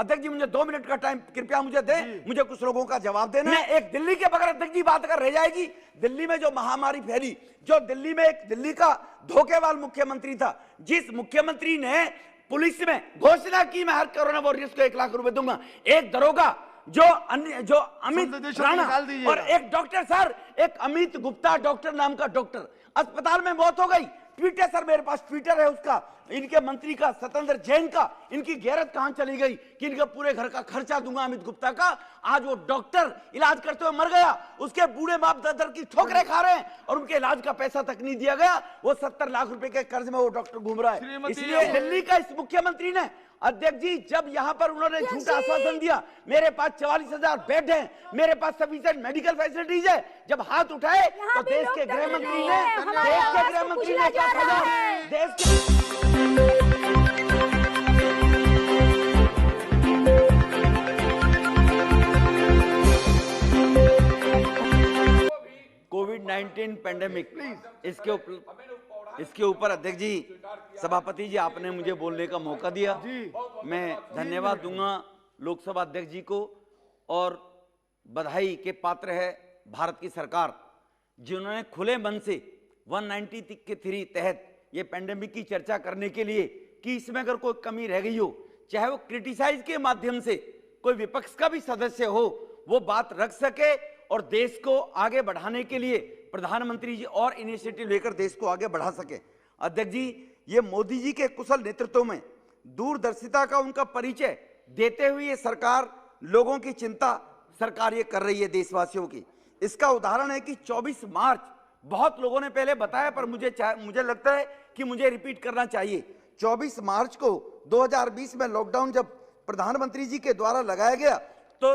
अध्यक्ष जी मुझे 2 मिनट का टाइम कृपया मुझे दें, मुझे कुछ लोगों का जवाब देना है। एक दिल्ली के बगैर अध्यक्ष जी बात अगर रह जाएगी, दिल्ली में जो महामारी फैली, जो दिल्ली में एक दिल्ली का धोखेबाज मुख्यमंत्री था, जिस मुख्यमंत्री ने पुलिस में घोषणा की मैं हर कोरोना वॉरियर्स को 1 लाख रुपए दूंगा, एक दरोगा जो अमित राणा और एक डॉक्टर सर, एक अमित गुप्ता डॉक्टर नाम का डॉक्टर, अस्पताल में मौत हो गई। ट्वीट है सर, मेरे पास ट्विटर है उसका, इनके मंत्री का सत्येंद्र जैन का। इनकी गैरत कहां चली गई कि इनके पूरे घर का खर्चा दूंगा अमित गुप्ता का। आज वो डॉक्टर इलाज करते हुए मर गया, उसके बूढ़े बाप दादा की ठोकरें खा रहे हैं और उनके इलाज का पैसा तक नहीं दिया गया। वो 70 लाख रुपए के कर्ज में वो डॉक्टर घूम रहा है। इसलिए दिल्ली का इस मुख्यमंत्री ने, अध्यक्ष जी जब यहां पर उन्होंने झूठा आश्वासन दिया, मेरे पास 44,000 बेड हैं, मेरे पास सफिशिएंट मेडिकल फैसिलिटीज है, जब हाथ उठाए तो देश के गृह मंत्री ने क्या कहा? देश के कोविड-19 पैंडेमिक, इसके ऊपर अध्यक्ष जी, सभापति जी आपने मुझे बोलने का मौका दिया, मैं धन्यवाद दूंगा लोकसभा अध्यक्ष जी को। और बधाई के पात्र है भारत की सरकार, जिन्होंने खुले मन से 193 तहत ये पैंडेमिक की चर्चा करने के लिए कि इसमें अगर कोई कमी रह गई हो, चाहे वो क्रिटिसाइज के माध्यम से कोई विपक्ष का भी सदस्य हो, वो बात रख सके और देश को आगे बढ़ाने के लिए प्रधानमंत्री जी और इनिशिएटिव लेकर देश को आगे बढ़ा सके। अध्यक्ष जी, ये मोदी जी के कुशल नेतृत्व में दूरदर्शिता का उनका परिचय देते हुए ये सरकार, लोगों की चिंता सरकार ये कर रही है देशवासियों की। इसका उदाहरण है कि 24 मार्च, बहुत लोगों ने पहले बताया पर मुझे लगता है कि मुझे रिपीट करना चाहिए। 24 मार्च को 2020 में लॉकडाउन जब प्रधानमंत्री जी के द्वारा लगाया गया, तो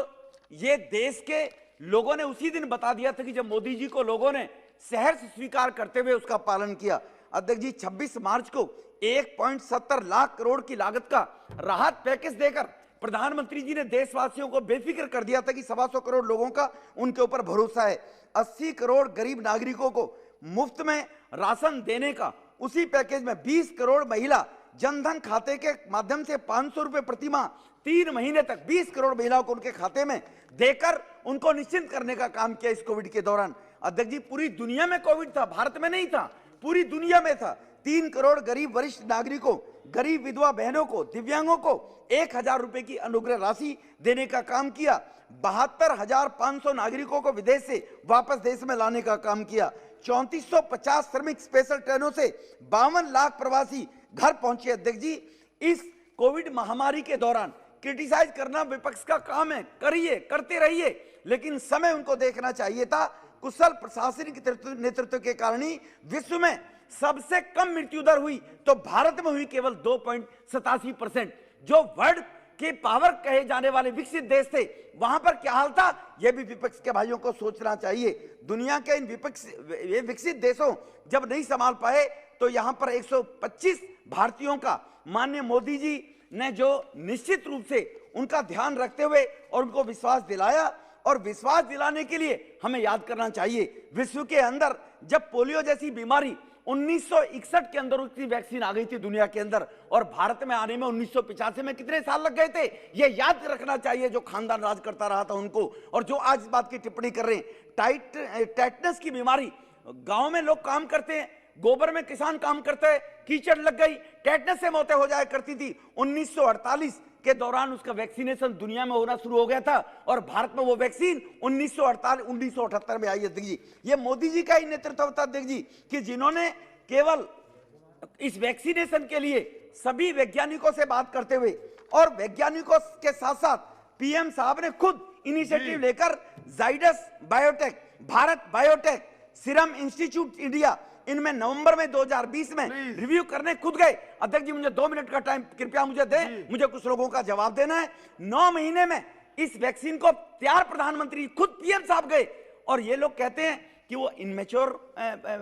ये देश के लोगों ने उसी दिन बता दिया था कि जब मोदी जी को लोगों ने सहर्ष स्वीकार करते हुए उसका पालन किया। अध्यक्ष जी 26 मार्च को 1.70 लाख करोड़ की लागत का राहत पैकेज देकर प्रधानमंत्री जी ने देशवासियों को बेफिक्र कर दिया था कि 125 करोड़ लोगों का उनके ऊपर भरोसा है। 80 करोड़ गरीब नागरिकों को मुफ्त में राशन देने का उसी पैकेज में 20 करोड़ महिला जनधन खाते के माध्यम से 500 रुपए प्रति माह 3 महीने तक 20 करोड़ महिलाओं को उनके खाते में देकर उनको निश्चिंत करने का काम किया इस कोविड के दौरान। अध्यक्ष जी, पूरी दुनिया में कोविड था, भारत में नहीं था, पूरी दुनिया में था। 3 करोड़ गरीब वरिष्ठ नागरिकों, गरीब विधवा बहनों को, दिव्यांगों को 1,000 रुपए की अनुग्रह राशि देने का काम किया। 72,500 नागरिकों को विदेश से वापस देश में लाने का काम किया। 3450 श्रमिक स्पेशल ट्रेनों से 52 लाख प्रवासी घर पहुंचे। अध्यक्ष जी, इस कोविड महामारी के दौरान क्रिटिसाइज करना विपक्ष का काम है, करिए, करते रहिए, लेकिन समय उनको देखना चाहिए था। कुशल प्रशासनिक नेतृत्व के कारण ही विश्व में सबसे कम मृत्यु दर हुई तो भारत में हुई केवल 2.87%। जो वर्ल्ड के पावर कहे जाने वाले विकसित देश थे, वहां पर क्या हाल था, यह भी विपक्ष के भाइयों को सोचना चाहिए। दुनिया के इन विकसित देशों जब नहीं संभाल पाए तो यहां पर 125 भारतीयों का माननीय मोदी जी ने जो निश्चित रूप से उनका ध्यान रखते हुए और उनको विश्वास दिलाया, और विश्वास दिलाने के लिए हमें याद करना चाहिए, विश्व के अंदर जब पोलियो जैसी बीमारी 1961 के अंदर उसकी वैक्सीन आ गई थी दुनिया के अंदर, और भारत में आने में 1985 में कितने साल लग गए थे, ये याद रखना चाहिए जो खानदान राज करता रहा था उनको। और जो आज इस बात की टिप्पणी कर रहे हैं, टेटनस की बीमारी, गांव में लोग काम करते हैं, गोबर में किसान काम करते हैं, कीचड़ लग गई, टेटनस से मौतें हो जाया करती थी। 1948 के दौरान उसका वैक्सीनेशन दुनिया में होना शुरू हो गया था और भारत में वो वैक्सीन 1978 में आई है। देखिए, ये मोदी जी का ही नेतृत्व था अध्यक्ष जी, कि जिन्होंने केवल इस वैक्सीनेशन के लिए सभी वैज्ञानिकों से बात करते हुए और वैज्ञानिकों के साथ साथ पीएम साहब ने खुद इनिशिएटिव लेकर Zydus biotech, Bharat biotech, serum institute India, इनमें नवंबर में 2020 में रिव्यू करने खुद गए। अध्यक्ष जी, मुझे 2 मिनट का टाइम कृपया मुझे दें, मुझे कुछ लोगों का जवाब देना है। 9 महीने में इस वैक्सीन को तैयार प्रधानमंत्री खुद पीएम साहब गए, और ये लोग कहते हैं कि वो इनमेच्योर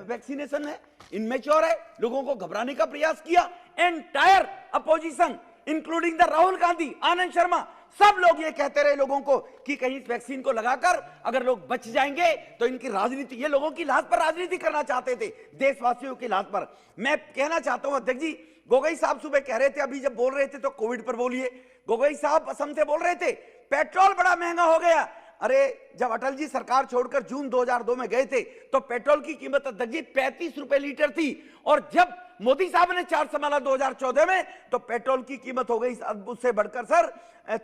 वैक्सीनेशन है, इनमेच्योर है, लोगों को घबराने का प्रयास किया। Entire opposition including the Rahul Gandhi, Anand Sharma, सब लोग ये कहते रहे लोगों को कि कहीं इस वैक्सीन को लगाकर अगर लोग बच जाएंगे तो इनकी राजनीति, ये लोगों की लाज पर राजनीति करना चाहते थे, देशवासियों की लाज पर। मैं कहना चाहता हूं अध्यक्ष जी, गोगोई साहब सुबह कह रहे थे, अभी जब बोल रहे थे तो कोविड पर बोलिए, गोगोई साहब असम से बोल रहे थे पेट्रोल बड़ा महंगा हो गया। अरे जब अटल जी सरकार छोड़कर जून 2002 में गए थे तो पेट्रोल की कीमत अध्यक्ष जी 35 रुपए लीटर थी, और जब मोदी साहब ने चार्ज संभाला 2014 में तो पेट्रोल की कीमत हो गई उससे बढ़कर सर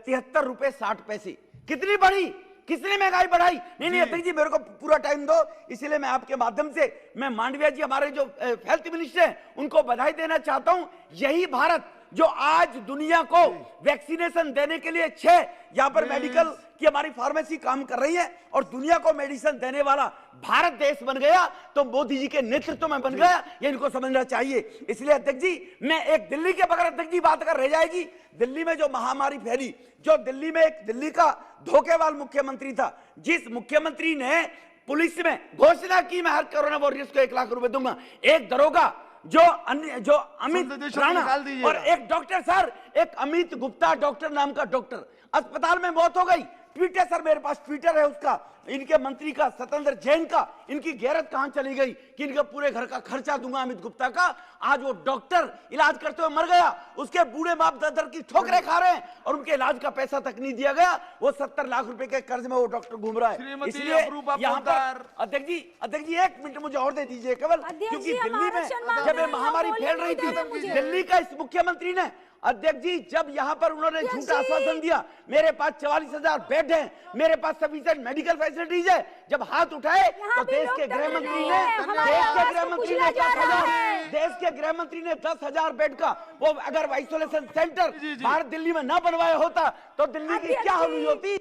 73 रुपए 60 पैसे। कितनी बढ़ी, किसने महंगाई बढ़ाई? नहीं अध्यक्ष जी मेरे को पूरा टाइम दो, इसीलिए मैं आपके माध्यम से मैं मांडविया जी हमारे जो हेल्थ मिनिस्टर हैं उनको बधाई देना चाहता हूं। यही भारत जो आज दुनिया को वैक्सीनेशन देने के लिए 6 यहां पर मेडिकल की हमारी फार्मेसी काम कर रही है और दुनिया को मेडिसिन देने वाला भारत देश बन गया, तो मोदी जी के नेतृत्व में बन गया, ये इनको समझना चाहिए। इसलिए अध्यक्ष जी मैं एक दिल्ली के बगैर अध्यक्ष जी बात अगर रह जाएगी, दिल्ली में जो महामारी फैली, जो दिल्ली में एक दिल्ली का धोखेबाज मुख्यमंत्री था, जिस मुख्यमंत्री ने पुलिस में घोषणा की मैं हर कोरोना वॉरियर्स को 1 लाख रुपए दूंगा, एक दरोगा जो अमित राणा और एक डॉक्टर सर, एक अमित गुप्ता डॉक्टर नाम का डॉक्टर अस्पताल में मौत हो गई। ट्विटर सर मेरे पास ट्विटर है उसका, इनके मंत्री का सत्येंद्र जैन का, इनकी गैरत कहां चली गई कि इनके पूरे घर का खर्चा दूंगा अमित गुप्ता का। आज वो डॉक्टर इलाज करते हुए मर गया, उसके बूढ़े बाप दादा की ठोकरें खा रहे हैं और उनके इलाज का पैसा तक नहीं दिया गया। वो 70 लाख रुपए के कर्ज में वो डॉक्टर घूम रहा है। इसलिए यहाँ पर अध्यक्ष जी 1 मिनट मुझे और दे दीजिए केवल, क्योंकि दिल्ली में जब ये महामारी फैल रही थी, दिल्ली का इस मुख्यमंत्री ने अध्यक्ष जी जब यहां पर उन्होंने झूठा आश्वासन दिया मेरे पास 44,000 बेड हैं, मेरे पास सफिशिएंट मेडिकल फैसिलिटीज है, जब हाथ उठाए तो देश के गृह मंत्री ने 10,000 बेड का वो अगर आइसोलेशन सेंटर भारत दिल्ली में ना बनवाया होता तो दिल्ली की क्या हालत होती।